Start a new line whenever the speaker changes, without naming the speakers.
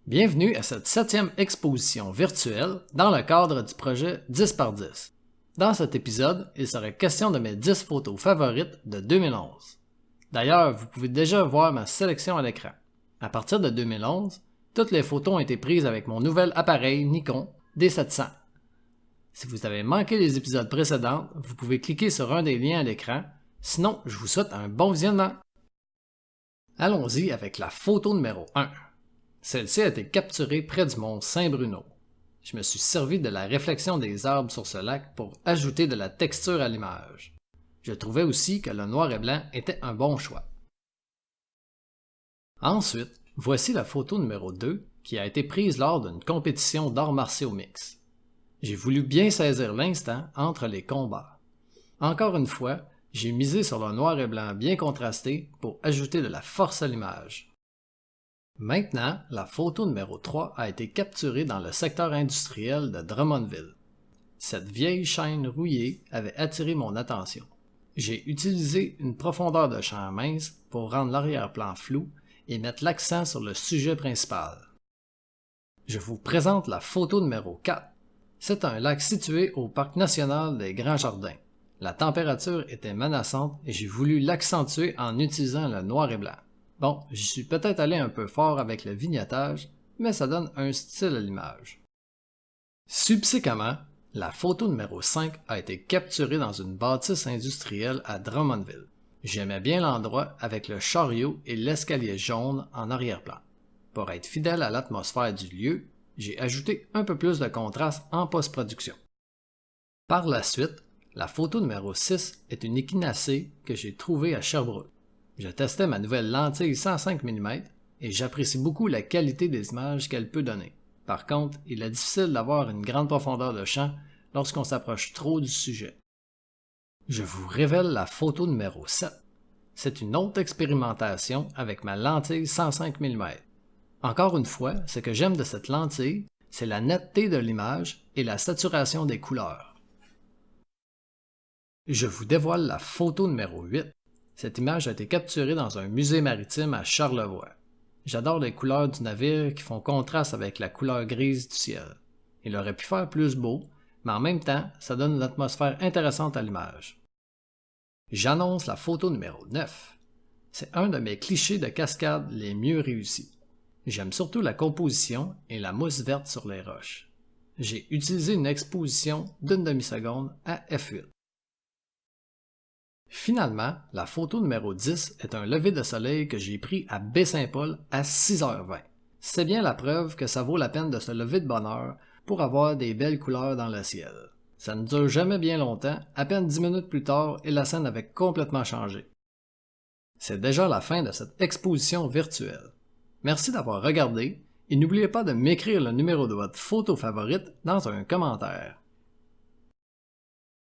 Bienvenue à cette 7e exposition virtuelle dans le cadre du projet 10 par 10. Dans cet épisode, il serait question de mes 10 photos favorites de 2011. D'ailleurs, vous pouvez déjà voir ma sélection à l'écran. À partir de 2011, toutes les photos ont été prises avec mon nouvel appareil Nikon D700. Si vous avez manqué les épisodes précédents, vous pouvez cliquer sur un des liens à l'écran, sinon je vous souhaite un bon visionnement. Allons-y avec la photo numéro 1. Celle-ci a été capturée près du mont Saint-Bruno. Je me suis servi de la réflexion des arbres sur ce lac pour ajouter de la texture à l'image. Je trouvais aussi que le noir et blanc était un bon choix. Ensuite, voici la photo numéro 2 qui a été prise lors d'une compétition d'arts martiaux mix. J'ai voulu bien saisir l'instant entre les combats. Encore une fois, j'ai misé sur le noir et blanc bien contrasté pour ajouter de la force à l'image. Maintenant, la photo numéro 3 a été capturée dans le secteur industriel de Drummondville. Cette vieille chaîne rouillée avait attiré mon attention. J'ai utilisé une profondeur de champ mince pour rendre l'arrière-plan flou et mettre l'accent sur le sujet principal. Je vous présente la photo numéro 4. C'est un lac situé au Parc national des Grands Jardins. La température était menaçante et j'ai voulu l'accentuer en utilisant le noir et blanc. Bon, j'y suis peut-être allé un peu fort avec le vignettage, mais ça donne un style à l'image. Subséquemment, la photo numéro 5 a été capturée dans une bâtisse industrielle à Drummondville. J'aimais bien l'endroit avec le chariot et l'escalier jaune en arrière-plan. Pour être fidèle à l'atmosphère du lieu, j'ai ajouté un peu plus de contraste en post-production. Par la suite, la photo numéro 6 est une échinacée que j'ai trouvée à Sherbrooke. Je testais ma nouvelle lentille 105 mm et j'apprécie beaucoup la qualité des images qu'elle peut donner. Par contre, il est difficile d'avoir une grande profondeur de champ lorsqu'on s'approche trop du sujet. Je vous révèle la photo numéro 7. C'est une autre expérimentation avec ma lentille 105 mm. Encore une fois, ce que j'aime de cette lentille, c'est la netteté de l'image et la saturation des couleurs. Je vous dévoile la photo numéro 8. Cette image a été capturée dans un musée maritime à Charlevoix. J'adore les couleurs du navire qui font contraste avec la couleur grise du ciel. Il aurait pu faire plus beau, mais en même temps, ça donne une atmosphère intéressante à l'image. J'annonce la photo numéro 9. C'est un de mes clichés de cascade les mieux réussis. J'aime surtout la composition et la mousse verte sur les roches. J'ai utilisé une exposition d'une demi-seconde à f8. Finalement, la photo numéro 10 est un lever de soleil que j'ai pris à Baie-Saint-Paul à 6h20. C'est bien la preuve que ça vaut la peine de se lever de bonne heure pour avoir des belles couleurs dans le ciel. Ça ne dure jamais bien longtemps, à peine 10 minutes plus tard et la scène avait complètement changé. C'est déjà la fin de cette exposition virtuelle. Merci d'avoir regardé et n'oubliez pas de m'écrire le numéro de votre photo favorite dans un commentaire.